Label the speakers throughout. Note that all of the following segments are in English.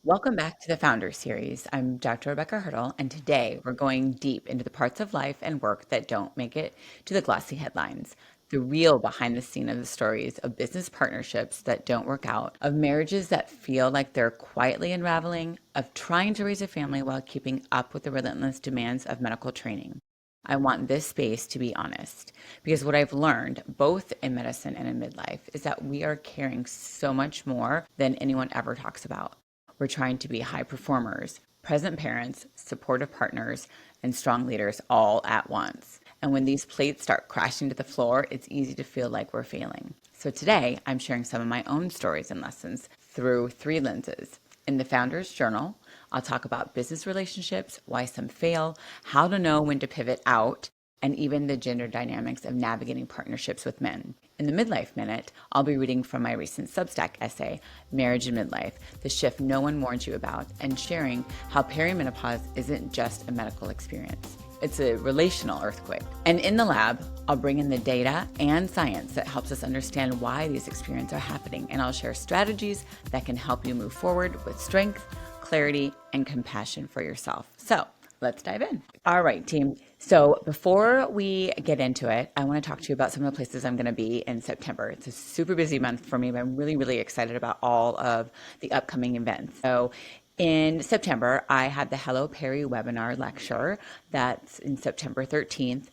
Speaker 1: Welcome back to the Founder Series. I'm Dr. Rebecca Hertel, and today we're going deep into the parts of life and work that don't make it to the glossy headlines. The real behind the scene of the stories of business partnerships that don't work out, of marriages that feel like they're quietly unraveling, of trying to raise a family while keeping up with the relentless demands of medical training. I want this space to be honest because what I've learned, both in medicine and in midlife, is that we are carrying so much more than anyone ever talks about. We're trying to be high performers, present parents, supportive partners, and strong leaders all at once. And when these plates start crashing to the floor, it's easy to feel like we're failing. So today, I'm sharing some of my own stories and lessons through three lenses. In the Founder's Journal, I'll talk about business relationships, why some fail, how to know when to pivot out, and even the gender dynamics of navigating partnerships with men. In the Midlife Minute, I'll be reading from my recent Substack essay, Marriage and Midlife, the shift no one warned you about, and sharing how perimenopause isn't just a medical experience. It's a relational earthquake. And in the lab, I'll bring in the data and science that helps us understand why these experiences are happening, and I'll share strategies that can help you move forward with strength, clarity, and compassion for yourself. So let's dive in. All right, team. So before we get into it, I want to talk to you about some of the places I'm going to be in September. It's a super busy month for me, but I'm really, really excited about all of the upcoming events. So in September, I had the Hello Perry webinar lecture. That's in September 13th.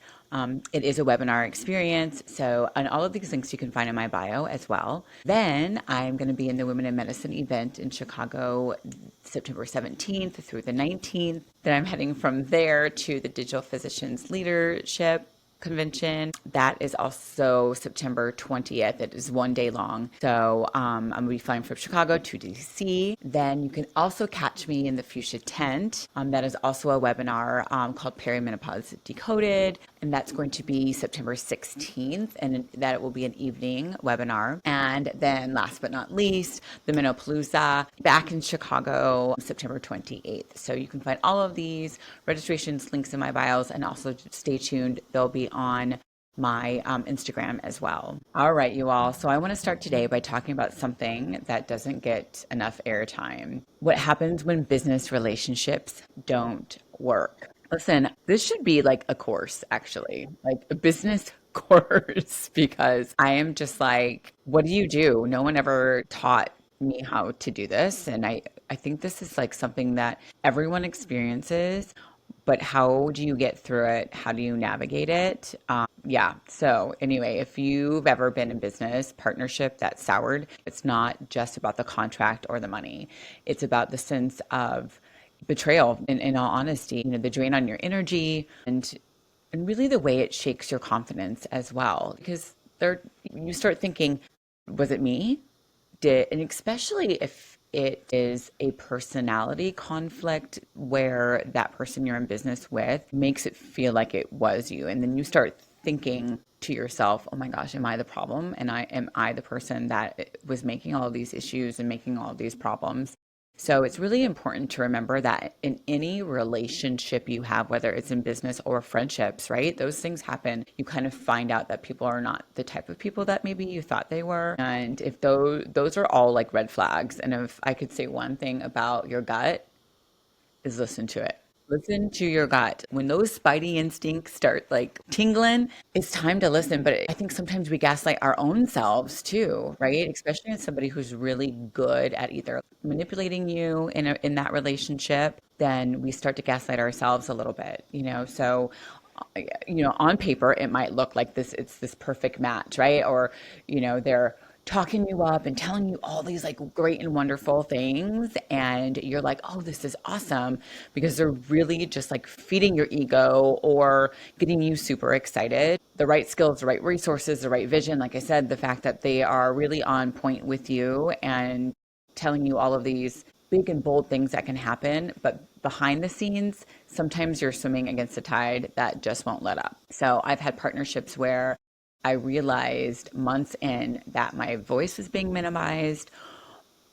Speaker 1: It is a webinar experience. So, and all of these links you can find in my bio as well. Then I'm going to be in the Women in Medicine event in Chicago, September 17th through the 19th. Then I'm heading from there to the Digital Physicians Leadership Convention. That is also September 20th. It is one day long. So I'm going to be flying from Chicago to DC. Then you can also catch me in the Fuchsia Tent. That is also a webinar called Perimenopause Decoded. And that's going to be September 16th. And that will be an evening webinar. And then last but not least, the Menopalooza back in Chicago, September 28th. So you can find all of these registrations, links in my bios, and also stay tuned. They'll be on my Instagram as well. All right, you all. So I want to start today by talking about something that doesn't get enough airtime. What happens when business relationships don't work? Listen, this should be like a course, actually, like a business course, because I am just like, what do you do? No one ever taught me how to do this. And I think this is like something that everyone experiences, but how do you get through it? How do you navigate it? Yeah. So anyway, if you've ever been in business partnership that soured, it's not just about the contract or the money. It's about the sense of betrayal in all honesty, the drain on your energy and really the way it shakes your confidence as well. Because there you start thinking, was it me? And especially if it is a personality conflict where that person you're in business with makes it feel like it was you. And then you start thinking to yourself, oh my gosh, am I the problem? And am I the person that was making all of these issues and making all of these problems? So it's really important to remember that in any relationship you have, whether it's in business or friendships, right? Those things happen. You kind of find out that people are not the type of people that maybe you thought they were. And if those are all like red flags. And if I could say one thing about your gut is listen to it. Listen to your gut. When those spidey instincts start like tingling, it's time to listen. But I think sometimes we gaslight our own selves too, right? Especially in somebody who's really good at either manipulating you in that relationship, then we start to gaslight ourselves a little bit, So on paper, it might look like it's this perfect match, right? Or, they're talking you up and telling you all these like great and wonderful things. And you're like, oh, this is awesome because they're really just like feeding your ego or getting you super excited. The right skills, the right resources, the right vision. Like I said, the fact that they are really on point with you and telling you all of these big and bold things that can happen, but behind the scenes, sometimes you're swimming against a tide that just won't let up. So I've had partnerships where I realized months in that my voice was being minimized,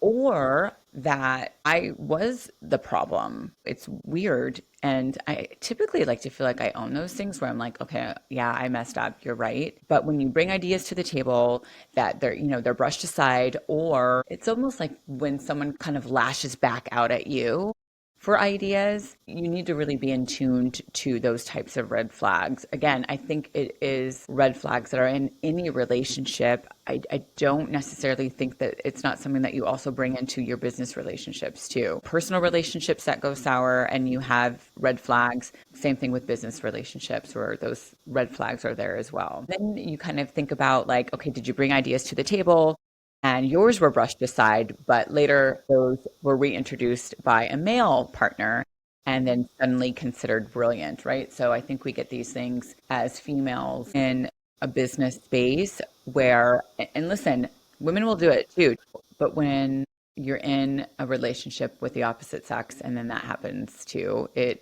Speaker 1: or that I was the problem. It's weird. And I typically like to feel like I own those things where I'm like, okay, yeah, I messed up. You're right. But when you bring ideas to the table that they're brushed aside, or it's almost like when someone kind of lashes back out at you for ideas, you need to really be in tuned to those types of red flags. Again, I think it is red flags that are in any relationship. I don't necessarily think that it's not something that you also bring into your business relationships too. Personal relationships that go sour and you have red flags, same thing with business relationships where those red flags are there as well. Then you kind of think about like, okay, did you bring ideas to the table? And yours were brushed aside, but later those were reintroduced by a male partner and then suddenly considered brilliant, right? So I think we get these things as females in a business space where, and listen, women will do it too, but when you're in a relationship with the opposite sex and then that happens too, it's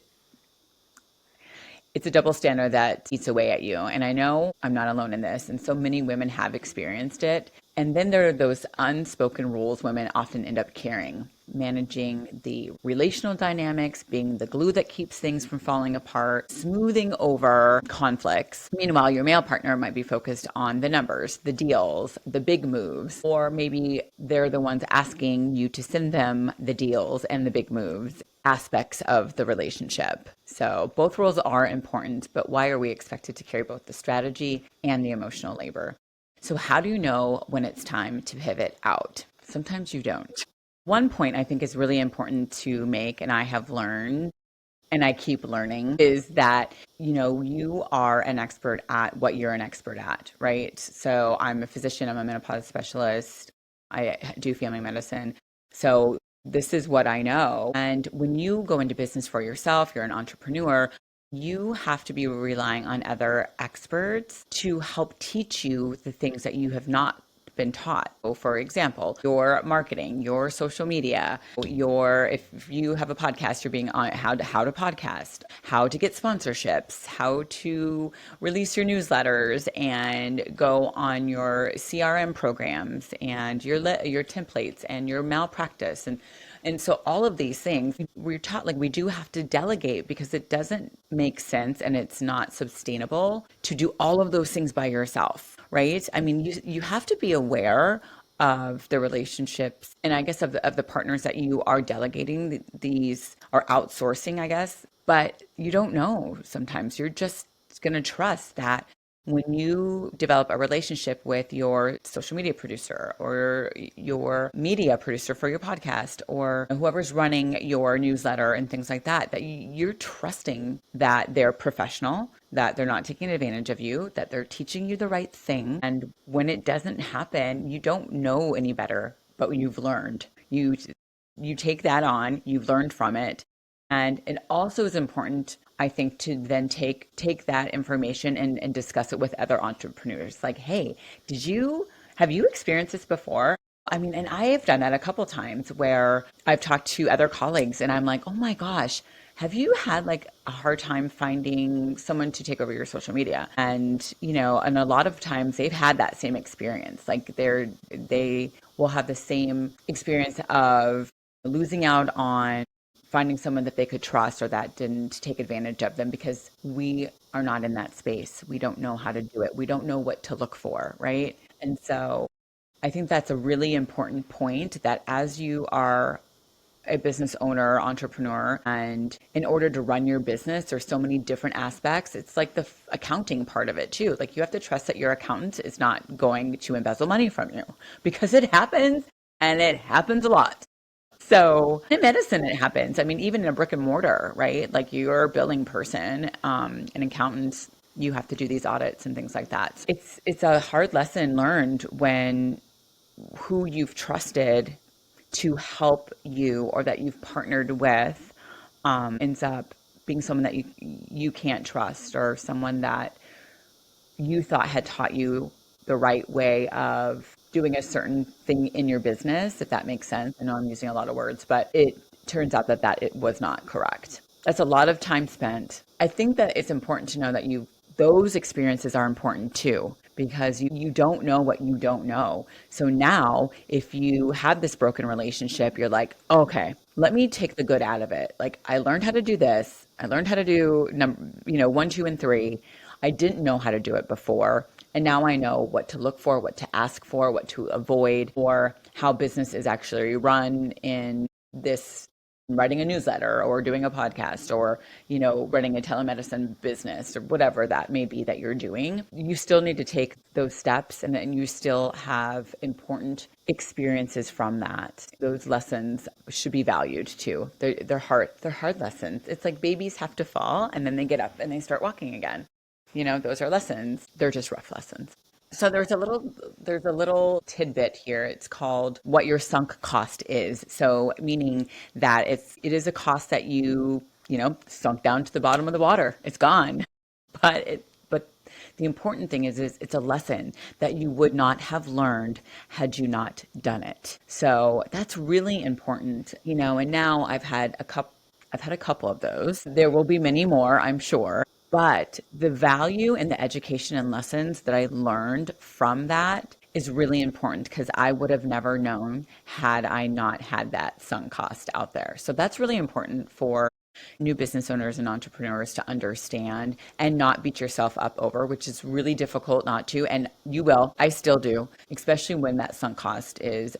Speaker 1: a double standard that eats away at you. And I know I'm not alone in this. And so many women have experienced it. And then there are those unspoken rules women often end up carrying, managing the relational dynamics, being the glue that keeps things from falling apart, smoothing over conflicts. Meanwhile, your male partner might be focused on the numbers, the deals, the big moves, or maybe they're the ones asking you to send them the deals and the big moves aspects of the relationship. So both roles are important, but why are we expected to carry both the strategy and the emotional labor? So how do you know when it's time to pivot out? Sometimes you don't. One point I think is really important to make, and I have learned and I keep learning, is that, you are an expert at what you're an expert at, right? So I'm a physician, I'm a menopause specialist, I do family medicine. So this is what I know. And when you go into business for yourself, you're an entrepreneur, you have to be relying on other experts to help teach you the things that you have not been taught. So for example, your marketing, your social media, if you have a podcast, you're being on how to podcast, how to get sponsorships, how to release your newsletters and go on your CRM programs and your templates and your malpractice and so all of these things we're taught like we do have to delegate because it doesn't make sense and it's not sustainable to do all of those things by yourself, right? I mean, you have to be aware of the relationships and I guess of the partners that you are delegating these or outsourcing, I guess, but you don't know sometimes. You're just going to trust that when you develop a relationship with your social media producer or your media producer for your podcast or whoever's running your newsletter and things like that, that you're trusting that they're professional, that they're not taking advantage of you, that they're teaching you the right thing. And when it doesn't happen, you don't know any better, but you've learned. You take that on, you've learned from it. And it also is important, I think, to then take that information and discuss it with other entrepreneurs. Like, hey, have you experienced this before? I mean, and I have done that a couple times where I've talked to other colleagues and I'm like, oh my gosh, have you had like a hard time finding someone to take over your social media? And a lot of times they've had that same experience. Like they will have the same experience of losing out on finding someone that they could trust or that didn't take advantage of them because we are not in that space. We don't know how to do it. We don't know what to look for, right? And so I think that's a really important point that as you are a business owner, entrepreneur, and in order to run your business, there's so many different aspects. It's like the accounting part of it too. Like you have to trust that your accountant is not going to embezzle money from you because it happens and it happens a lot. So in medicine, it happens. I mean, even in a brick and mortar, right? Like you're a billing person, an accountant, you have to do these audits and things like that. It's a hard lesson learned when who you've trusted to help you or that you've partnered with ends up being someone that you can't trust or someone that you thought had taught you the right way of doing a certain thing in your business, if that makes sense. I know I'm using a lot of words, but it turns out that it was not correct. That's a lot of time spent. I think that it's important to know that those experiences are important too, because you don't know what you don't know. So now, if you have this broken relationship, you're like, okay, let me take the good out of it. Like, I learned how to do this. I learned how to do one, two, and three. I didn't know how to do it before. And now I know what to look for, what to ask for, what to avoid, or how business is actually run in this writing a newsletter or doing a podcast or running a telemedicine business or whatever that may be that you're doing. You still need to take those steps, and then you still have important experiences from that. Those lessons should be valued too. They're hard lessons. It's like babies have to fall and then they get up and they start walking again. Those are lessons. They're just rough lessons. So there's a little tidbit here. It's called what your sunk cost is. So meaning that it is a cost that you sunk down to the bottom of the water. It's gone. But the important thing is it's a lesson that you would not have learned had you not done it. So that's really important. And now I've had a couple of those. There will be many more, I'm sure. But the value and the education and lessons that I learned from that is really important because I would have never known had I not had that sunk cost out there. So that's really important for new business owners and entrepreneurs to understand and not beat yourself up over, which is really difficult not to. And you will, I still do, especially when that sunk cost is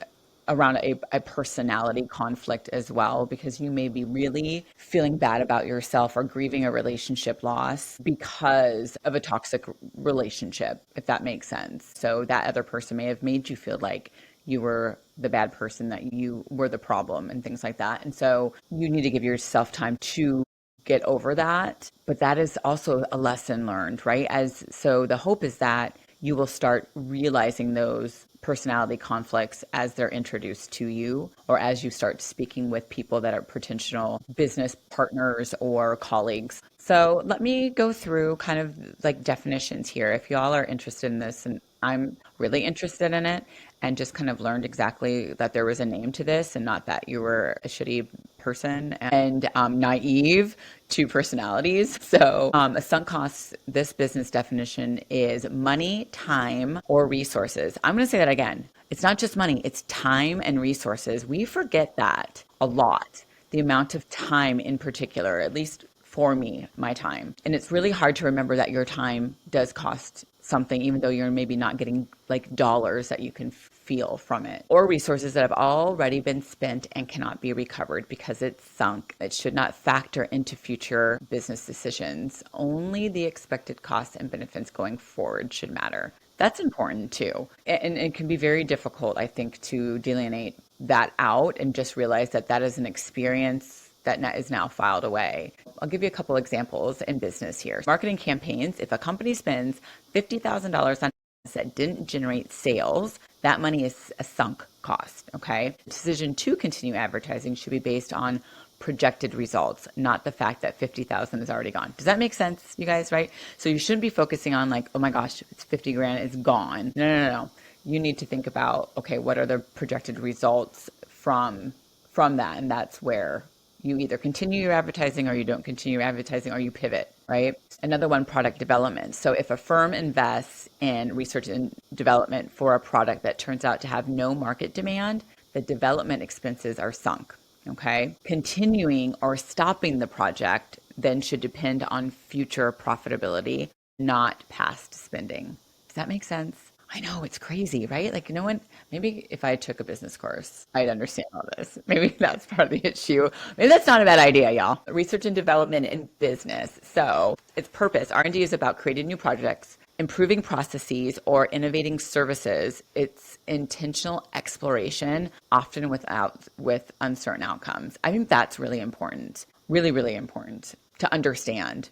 Speaker 1: around a personality conflict as well, because you may be really feeling bad about yourself or grieving a relationship loss because of a toxic relationship, if that makes sense. So that other person may have made you feel like you were the bad person, that you were the problem and things like that. And so you need to give yourself time to get over that. But that is also a lesson learned, right? So the hope is that you will start realizing those personality conflicts as they're introduced to you, or as you start speaking with people that are potential business partners or colleagues. So let me go through kind of like definitions here if y'all are interested in this, and I'm really interested in it, and just kind of learned exactly that there was a name to this and not that you were a shitty person and naive to personalities. So a sunk cost, this business definition is money, time, or resources. I'm going to say that again. It's not just money, it's time and resources. We forget that a lot. The amount of time in particular, at least for me, my time. And it's really hard to remember that your time does cost something, even though you're maybe not getting like dollars that you can feel from it, or resources that have already been spent and cannot be recovered because it's sunk. It should not factor into future business decisions. Only the expected costs and benefits going forward should matter. That's important too. And it can be very difficult, I think, to delineate that out and just realize that that is an experience that is now filed away. I'll give you a couple examples in business here. Marketing campaigns, if a company spends $50,000 on that didn't generate sales, that money is a sunk cost, okay? The decision to continue advertising should be based on projected results, not the fact that 50,000 is already gone. Does that make sense, you guys, right? So you shouldn't be focusing on like, oh my gosh, it's 50 grand, it's gone. No. You need to think about, okay, what are the projected results from that? And that's where you either continue your advertising or you don't continue advertising, or you pivot, right? Another one, product development. So if a firm invests in research and development for a product that turns out to have no market demand, the development expenses are sunk, okay? Continuing or stopping the project then should depend on future profitability, not past spending. Does that make sense? I know, it's crazy, right? Like, no one, maybe if I took a business course, I'd understand all this. Maybe that's part of the issue. Maybe that's not a bad idea, y'all. Research and development in business. So its purpose, R&D is about creating new projects, improving processes, or innovating services. It's intentional exploration, often with uncertain outcomes. I think that's really important, really, really important to understand.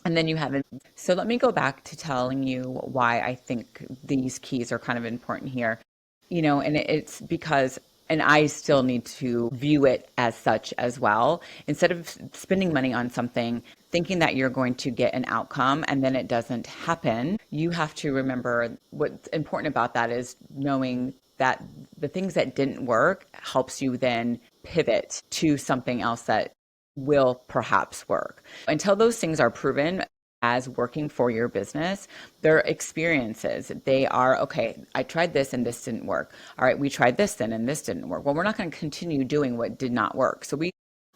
Speaker 1: And then you have it. So let me go back to telling you why I think these keys are kind of important here. And it's because, and I still need to view it as such as well. Instead of spending money on something, thinking that you're going to get an outcome and then it doesn't happen, you have to remember what's important about that is knowing that the things that didn't work helps you then pivot to something else that will perhaps work. Until those things are proven, as working for your business, their experiences. They are, okay, I tried this and this didn't work. All right, we tried this then and this didn't work. Well, we're not going to continue doing what did not work. So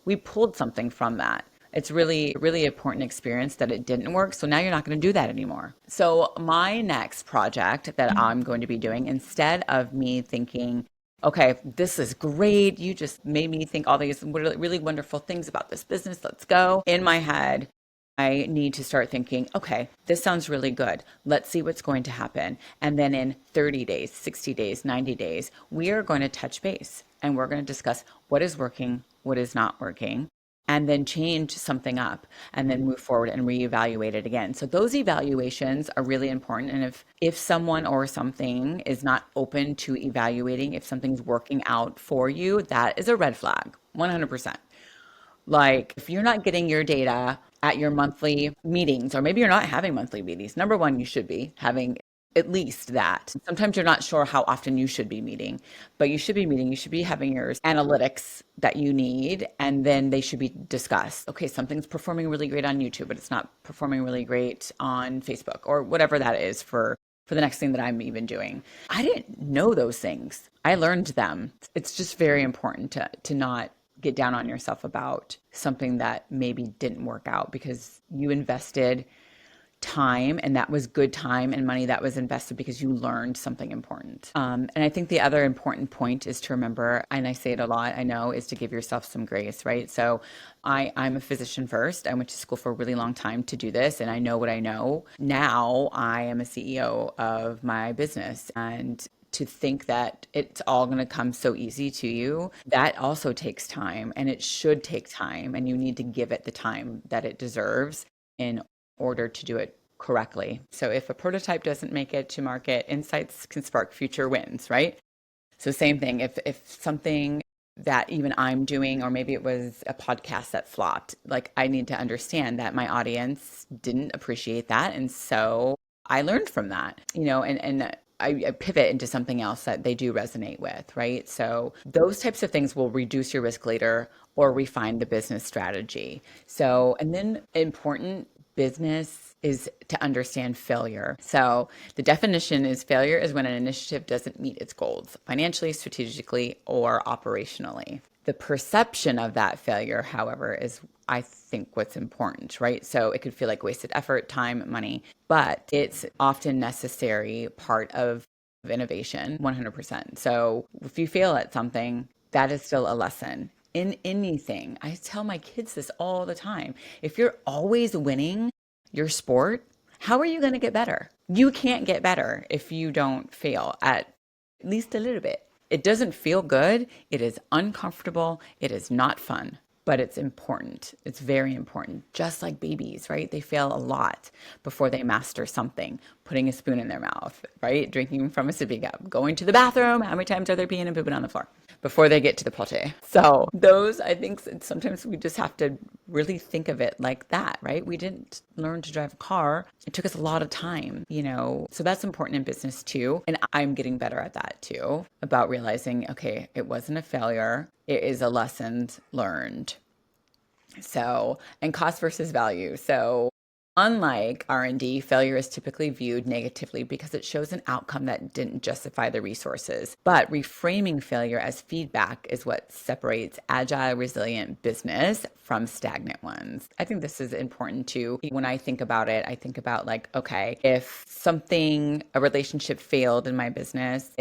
Speaker 1: we pulled something from that. It's really, really important experience that it didn't work. So now you're not going to do that anymore. So my next project that I'm going to be doing, instead of me thinking, okay, this is great. You just made me think all these really, really wonderful things about this business. Let's go. In my head, I need to start thinking, okay, this sounds really good. Let's see what's going to happen. And then in 30 days, 60 days, 90 days, we are going to touch base and we're going to discuss what is working, what is not working, and then change something up and then move forward and reevaluate it again. So those evaluations are really important. And if someone or something is not open to evaluating if something's working out for you, that is a red flag, 100%. Like, if you're not getting your data at your monthly meetings, or maybe you're not having monthly meetings, number one, you should be having at least that. Sometimes you're not sure how often you should be meeting, but you should be meeting. You should be having your analytics that you need, and then they should be discussed. Okay, something's performing really great on YouTube, but it's not performing really great on Facebook, or whatever that is for the next thing that I'm even doing. I didn't know those things. I learned them. It's just very important to not get down on yourself about something that maybe didn't work out because you invested time, and that was good time and money that was invested because you learned something important. And I think the other important point is to remember, and I say it a lot, I know, is to give yourself some grace, right? So I'm a physician first. I went to school for a really long time to do this, and I know what I know. Now I am a CEO of my business, and to think that it's all going to come so easy to you, that also takes time, and it should take time, and you need to give it the time that it deserves in order to do it correctly. So if a prototype doesn't make it to market, insights can spark future wins, right? So same thing, if something that even I'm doing, or maybe it was a podcast that flopped, like, I need to understand that my audience didn't appreciate that. And so I learned from that, and I pivot into something else that they do resonate with, right? So those types of things will reduce your risk later or refine the business strategy. So, and then important business is to understand failure. So the definition is: failure is when an initiative doesn't meet its goals financially, strategically, or operationally. The perception of that failure, however, is, I think, what's important, right? So it could feel like wasted effort, time, money, but it's often necessary part of innovation, 100%. So if you fail at something, that is still a lesson in anything. I tell my kids this all the time. If you're always winning your sport, how are you going to get better? You can't get better if you don't fail at least a little bit. It doesn't feel good. It is uncomfortable. It is not fun, but it's important. It's very important. Just like babies, right? They fail a lot before they master something. Putting a spoon in their mouth, right? Drinking from a sippy cup, going to the bathroom. How many times are they peeing and pooping on the floor before they get to the potty? So those, I think, sometimes we just have to really think of it like that, right? We didn't learn to drive a car. It took us a lot of time, so that's important in business too. And I'm getting better at that too, about realizing, okay, it wasn't a failure. It is a lesson learned. So, and cost versus value. So, unlike R&D, failure is typically viewed negatively because it shows an outcome that didn't justify the resources. But reframing failure as feedback is what separates agile, resilient business from stagnant ones. I think this is important too. When I think about it, I think about, like, okay, if a relationship failed in my business,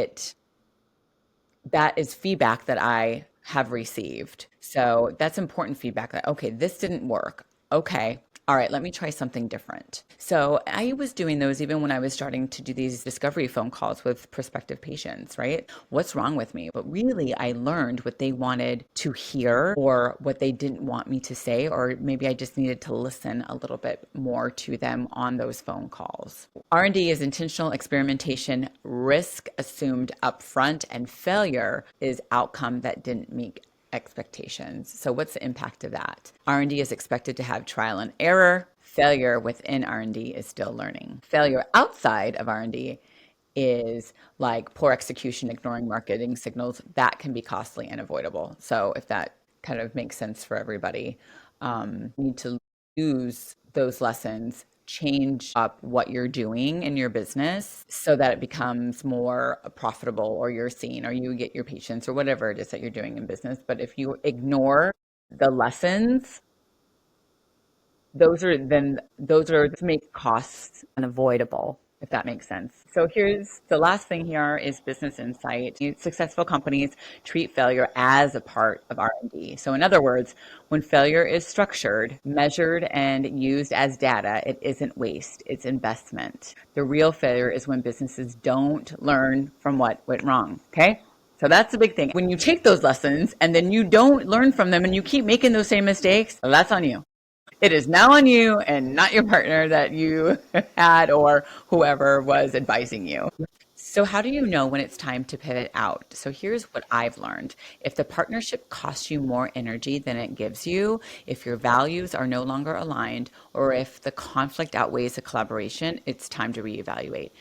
Speaker 1: that is feedback that I have received. So that's important feedback, that, okay, this didn't work. Okay. All right, let me try something different. So I was doing those even when I was starting to do these discovery phone calls with prospective patients, right? What's wrong with me? But really, I learned what they wanted to hear or what they didn't want me to say, or maybe I just needed to listen a little bit more to them on those phone calls. R&D is intentional experimentation, risk assumed upfront, and failure is outcome that didn't meet expectations. So what's the impact of that? R&D is expected to have trial and error. Failure within R&D is still learning. Failure outside of R&D is like poor execution, ignoring marketing signals. That can be costly and avoidable. So if that kind of makes sense for everybody, you need to use those lessons, change up what you're doing in your business so that it becomes more profitable, or you're seen, or you get your patients, or whatever it is that you're doing in business. But if you ignore the lessons, those are to make costs unavoidable, if that makes sense. So here's the last thing here is business insight. Successful companies treat failure as a part of R&D. So in other words, when failure is structured, measured, and used as data, it isn't waste, it's investment. The real failure is when businesses don't learn from what went wrong. Okay? So that's the big thing. When you take those lessons and then you don't learn from them and you keep making those same mistakes, well, that's on you. It is now on you and not your partner that you had, or whoever was advising you. So, how do you know when it's time to pivot out? So, here's what I've learned. If the partnership costs you more energy than it gives you, if your values are no longer aligned, or if the conflict outweighs the collaboration, it's time to reevaluate.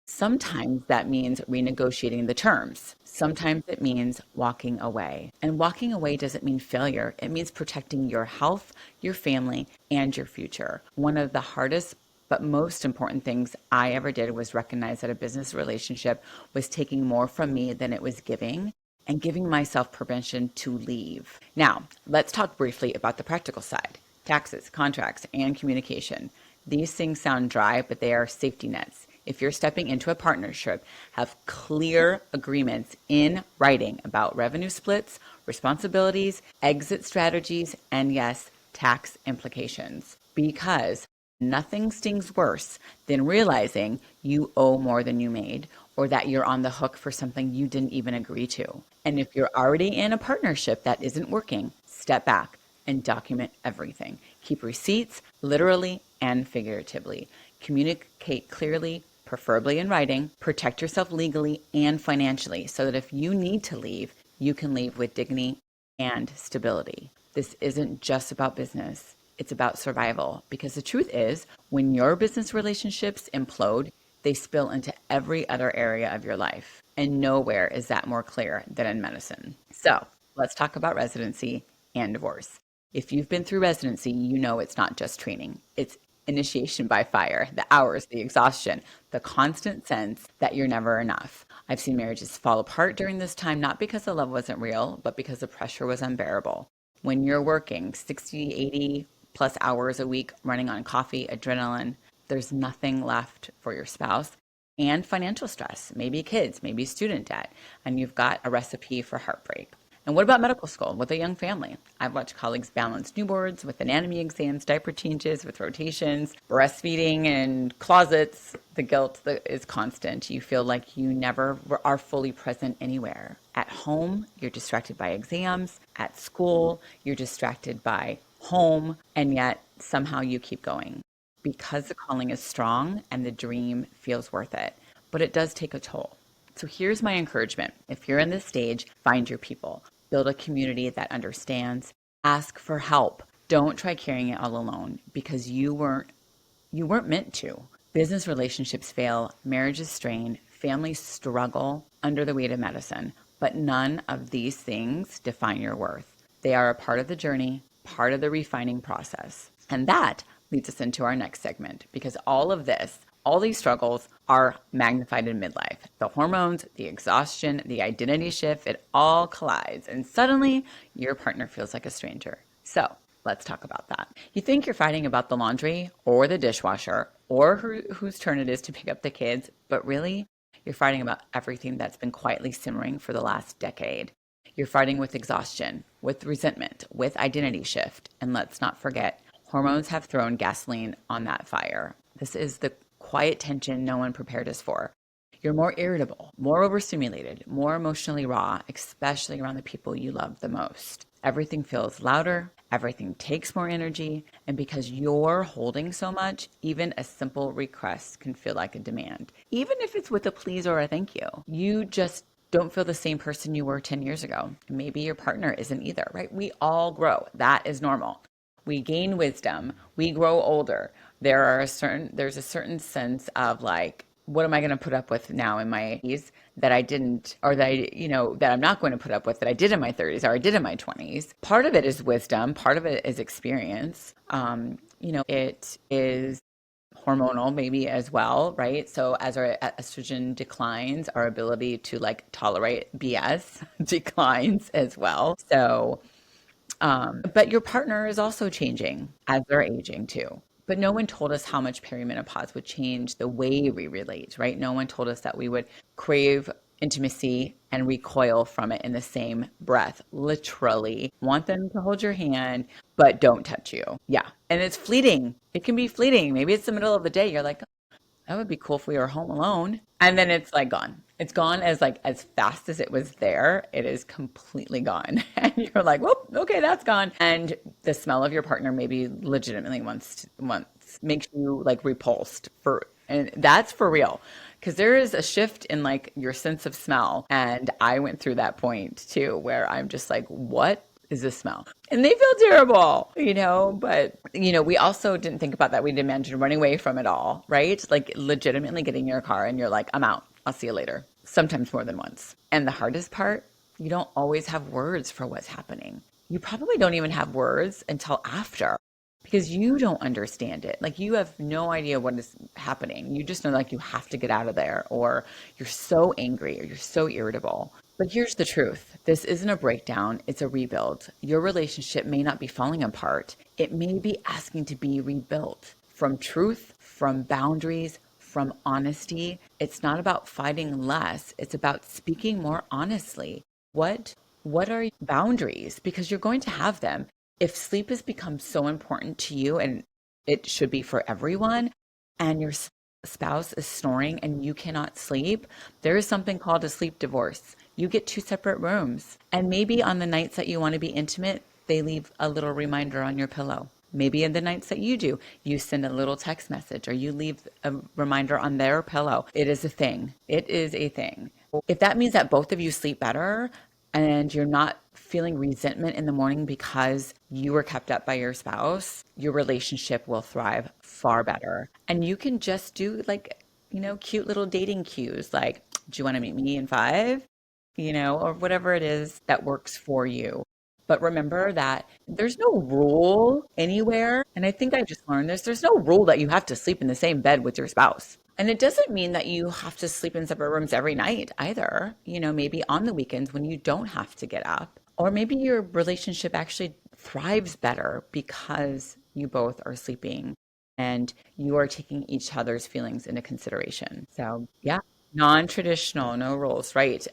Speaker 1: Sometimes that means renegotiating the terms. Sometimes it means walking away. And walking away doesn't mean failure, it means protecting your health, your family, and your future. One of the hardest but most important things I ever did was recognize that a business relationship was taking more from me than it was giving, and giving myself permission to leave. Now, let's talk briefly about the practical side: taxes, contracts, and communication. These things sound dry, but they are safety nets. If you're stepping into a partnership, have clear agreements in writing about revenue splits, responsibilities, exit strategies, and yes, tax implications. Because nothing stings worse than realizing you owe more than you made, or that you're on the hook for something you didn't even agree to. And if you're already in a partnership that isn't working, step back and document everything. Keep receipts, literally and figuratively. Communicate clearly, preferably in writing. Protect yourself legally and financially so that if you need to leave, you can leave with dignity and stability. This isn't just about business, it's about survival. Because the truth is, when your business relationships implode, they spill into every other area of your life. And nowhere is that more clear than in medicine. So let's talk about residency and divorce. If you've been through residency, you know it's not just training. It's initiation by fire, the hours, the exhaustion, the constant sense that you're never enough. I've seen marriages fall apart during this time, not because the love wasn't real, but because the pressure was unbearable. When you're working 60, 80 plus hours a week, running on coffee, adrenaline, there's nothing left for your spouse. And financial stress, maybe kids, maybe student debt, and you've got a recipe for heartbreak. And what about medical school with a young family? I've watched colleagues balance newborns with anatomy exams, diaper changes with rotations, breastfeeding, and closets. The guilt is constant. You feel like you never are fully present anywhere. At home, you're distracted by exams. At school, you're distracted by home. And yet somehow you keep going because the calling is strong and the dream feels worth it. But it does take a toll. So here's my encouragement. If you're in this stage, find your people. Build a community that understands. Ask for help. Don't try carrying it all alone, because you weren't meant to. Business relationships fail, marriages strain, families struggle under the weight of medicine, but none of these things define your worth. They are a part of the journey, part of the refining process. And that leads us into our next segment, because all these struggles are magnified in midlife. The hormones, the exhaustion, the identity shift, it all collides. And suddenly your partner feels like a stranger. So let's talk about that. You think you're fighting about the laundry or the dishwasher or whose turn it is to pick up the kids, but really you're fighting about everything that's been quietly simmering for the last decade. You're fighting with exhaustion, with resentment, with identity shift. And let's not forget, hormones have thrown gasoline on that fire. This is the quiet tension no one prepared us for. You're more irritable, more overstimulated, more emotionally raw, especially around the people you love the most. Everything feels louder, everything takes more energy, and because you're holding so much, even a simple request can feel like a demand. Even if it's with a please or a thank you, you just don't feel the same person you were 10 years ago. Maybe your partner isn't either, right? We all grow. That is normal. We gain wisdom, we grow older. There's a certain sense of like, what am I going to put up with now in my 80s that I didn't, or that I'm not going to put up with that I did in my 30s or I did in my 20s. Part of it is wisdom, part of it is experience. It is hormonal maybe as well, right? So as our estrogen declines, our ability to like tolerate BS declines as well. So but your partner is also changing as they're aging too. But no one told us how much perimenopause would change the way we relate, right? No one told us that we would crave intimacy and recoil from it in the same breath. Literally, want them to hold your hand, but don't touch you. Yeah. And it's fleeting. It can be fleeting. Maybe it's the middle of the day. You're like, that would be cool if we were home alone. And then it's like gone. It's gone as like as fast as it was there. It is completely gone. And you're like, whoop, okay, that's gone. And the smell of your partner maybe legitimately once makes you like repulsed for and that's for real. Because there is a shift in like your sense of smell. And I went through that point too, where I'm just like, what is the smell? And they feel terrible, but we also didn't think about that. We didn't imagine running away from it all, right? Like legitimately getting in your car and you're like, I'm out. I'll see you later. Sometimes more than once. And the hardest part, you don't always have words for what's happening. You probably don't even have words until after because you don't understand it. Like you have no idea what is happening. You just know like you have to get out of there or you're so angry or you're so irritable. But here's the truth. This isn't a breakdown, it's a rebuild. Your relationship may not be falling apart. It may be asking to be rebuilt from truth, from boundaries, from honesty. It's not about fighting less, it's about speaking more honestly. What are your boundaries? Because you're going to have them. If sleep has become so important to you and it should be for everyone, and your spouse is snoring and you cannot sleep, there is something called a sleep divorce. You get two separate rooms. And maybe on the nights that you want to be intimate, they leave a little reminder on your pillow. Maybe in the nights that you do, you send a little text message or you leave a reminder on their pillow. It is a thing. It is a thing. If that means that both of you sleep better and you're not feeling resentment in the morning because you were kept up by your spouse, your relationship will thrive far better. And you can just do like, cute little dating cues like, do you want to meet me in 5? Or whatever it is that works for you. But remember that there's no rule anywhere. And I think I just learned this. There's no rule that you have to sleep in the same bed with your spouse. And it doesn't mean that you have to sleep in separate rooms every night either. Maybe on the weekends when you don't have to get up. Or maybe your relationship actually thrives better because you both are sleeping and you are taking each other's feelings into consideration. So, yeah, non-traditional, no rules, right?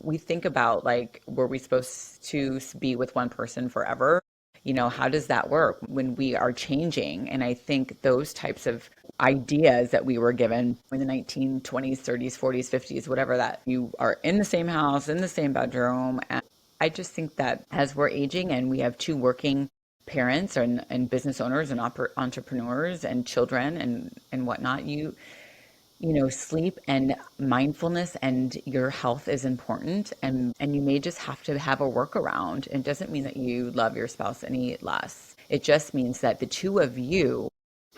Speaker 1: We think about like, were we supposed to be with one person forever? How does that work when we are changing? And I think those types of ideas that we were given in the 1920s, 30s, 40s, 50s, whatever, that you are in the same house, in the same bedroom. And I just think that as we're aging and we have two working parents and business owners and entrepreneurs and children and whatnot, sleep and mindfulness and your health is important, and you may just have to have a workaround. It doesn't mean that you love your spouse any less. It just means that the two of you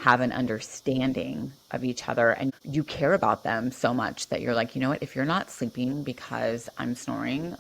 Speaker 1: have an understanding of each other and you care about them so much that you're like, you know what, if you're not sleeping because I'm snoring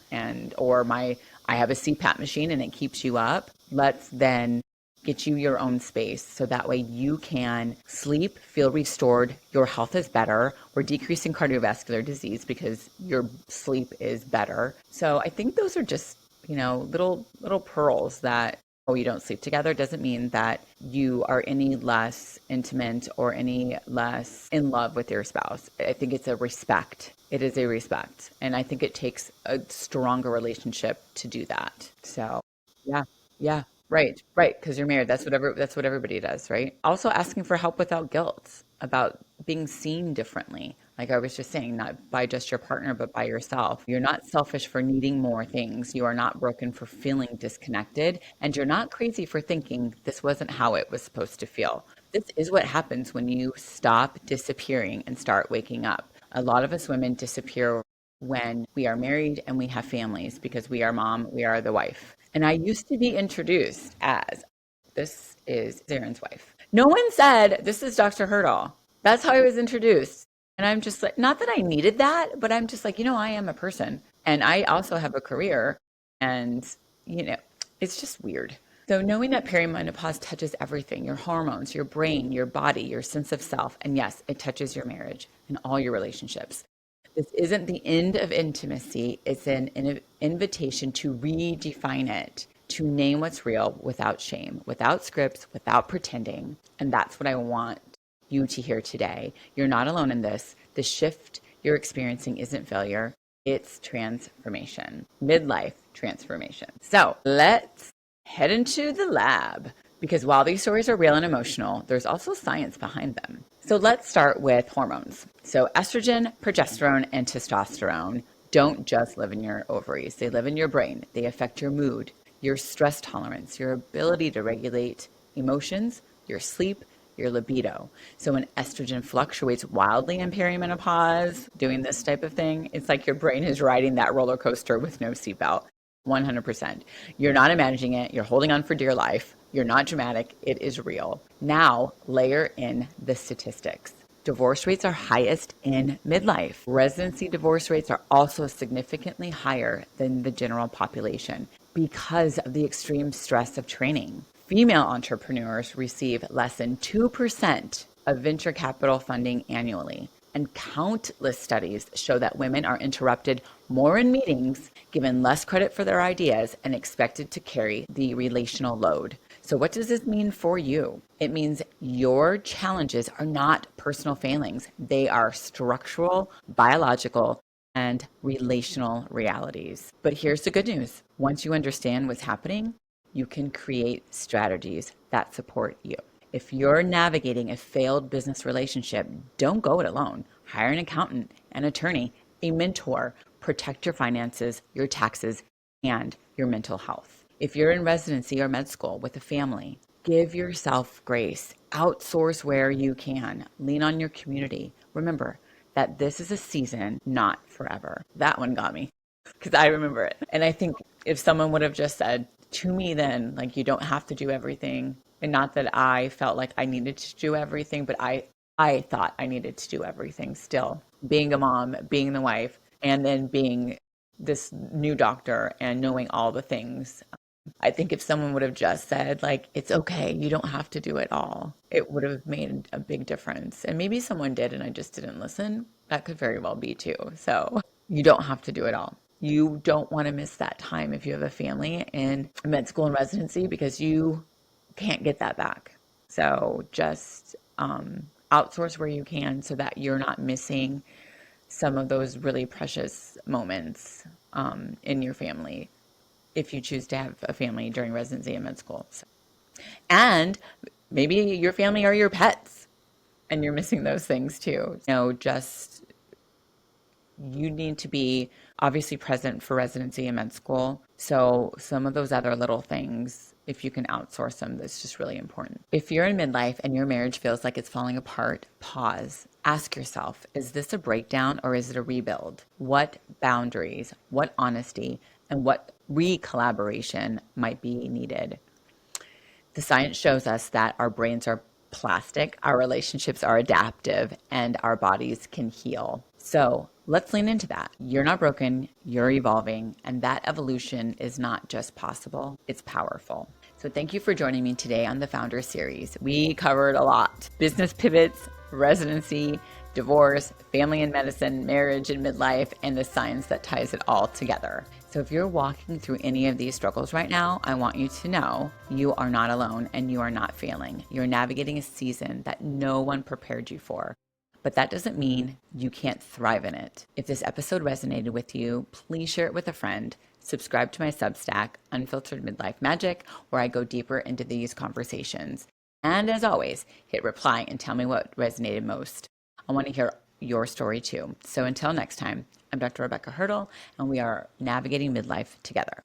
Speaker 1: or I have a CPAP machine and it keeps you up, let's then get you your own space so that way you can sleep, feel restored, your health is better. We're decreasing cardiovascular disease because your sleep is better. So I think those are just, little pearls that, oh, you don't sleep together doesn't mean that you are any less intimate or any less in love with your spouse. I think it's a respect. It is a respect. And I think it takes a stronger relationship to do that. So, yeah. Yeah. Right. Right. Because you're married. That's what everybody does, right? Also asking for help without guilt, about being seen differently. Like I was just saying, not by just your partner, but by yourself. You're not selfish for needing more things. You are not broken for feeling disconnected. And you're not crazy for thinking this wasn't how it was supposed to feel. This is what happens when you stop disappearing and start waking up. A lot of us women disappear when we are married and we have families because we are mom, we are the wife. And I used to be introduced as, this is Aaron's wife. No one said, this is Dr. Hertel. That's how I was introduced. And I'm just like, not that I needed that, but I'm just like, I am a person and I also have a career. And, it's just weird. So knowing that perimenopause touches everything, your hormones, your brain, your body, your sense of self, and yes, it touches your marriage and all your relationships. This isn't the end of intimacy, it's an invitation to redefine it, to name what's real without shame, without scripts, without pretending. And that's what I want you to hear today. You're not alone in this. The shift you're experiencing isn't failure, it's transformation, midlife transformation. So let's head into the lab because while these stories are real and emotional, there's also science behind them. So let's start with hormones. So estrogen, progesterone, and testosterone don't just live in your ovaries. They live in your brain. They affect your mood, your stress tolerance, your ability to regulate emotions, your sleep, your libido. So when estrogen fluctuates wildly in perimenopause, doing this type of thing, it's like your brain is riding that roller coaster with no seatbelt. 100%. You're not imagining it. You're holding on for dear life. You're not dramatic. It is real. Now, layer in the statistics. Divorce rates are highest in midlife. Residency divorce rates are also significantly higher than the general population because of the extreme stress of training. Female entrepreneurs receive less than 2% of venture capital funding annually. And countless studies show that women are interrupted more in meetings, given less credit for their ideas, and expected to carry the relational load. So, what does this mean for you? It means your challenges are not personal failings, they are structural, biological, and relational realities. But here's the good news: once you understand what's happening, you can create strategies that support you. If you're navigating a failed business relationship, don't go it alone. Hire an accountant, an attorney, a mentor. Protect your finances, your taxes, and your mental health. If you're in residency or med school with a family, give yourself grace. Outsource where you can. Lean on your community. Remember that this is a season, not forever. That one got me because I remember it. And I think if someone would have just said to me then, like, you don't have to do everything, and not that I felt like I needed to do everything, but I thought I needed to do everything still. Being a mom, being the wife, and then being this new doctor and knowing all the things. I think if someone would have just said, like, it's okay, you don't have to do it all, it would have made a big difference. And maybe someone did and I just didn't listen. That could very well be too. So you don't have to do it all. You don't want to miss that time if you have a family in med school and residency because you can't get that back. So just outsource where you can so that you're not missing some of those really precious moments in your family if you choose to have a family during residency and med school. So, and maybe your family are your pets and you're missing those things too. Just you need to be obviously present for residency and med school. So some of those other little things, if you can outsource them, that's just really important. If you're in midlife and your marriage feels like it's falling apart, pause. Ask yourself, is this a breakdown or is it a rebuild? What boundaries, what honesty, and what re-collaboration might be needed? The science shows us that our brains are plastic, our relationships are adaptive, and our bodies can heal. So let's lean into that. You're not broken, you're evolving, and that evolution is not just possible, it's powerful. So thank you for joining me today on the Founder Series. We covered a lot: business pivots, residency, divorce, family and medicine, marriage and midlife, and the science that ties it all together. So if you're walking through any of these struggles right now, I want you to know you are not alone and you are not failing. You're navigating a season that no one prepared you for. But that doesn't mean you can't thrive in it. If this episode resonated with you, please share it with a friend. Subscribe to my Substack, Unfiltered Midlife Magic, where I go deeper into these conversations. And as always, hit reply and tell me what resonated most. I want to hear your story too. So until next time, I'm Dr. Rebecca Hertel, and we are navigating midlife together.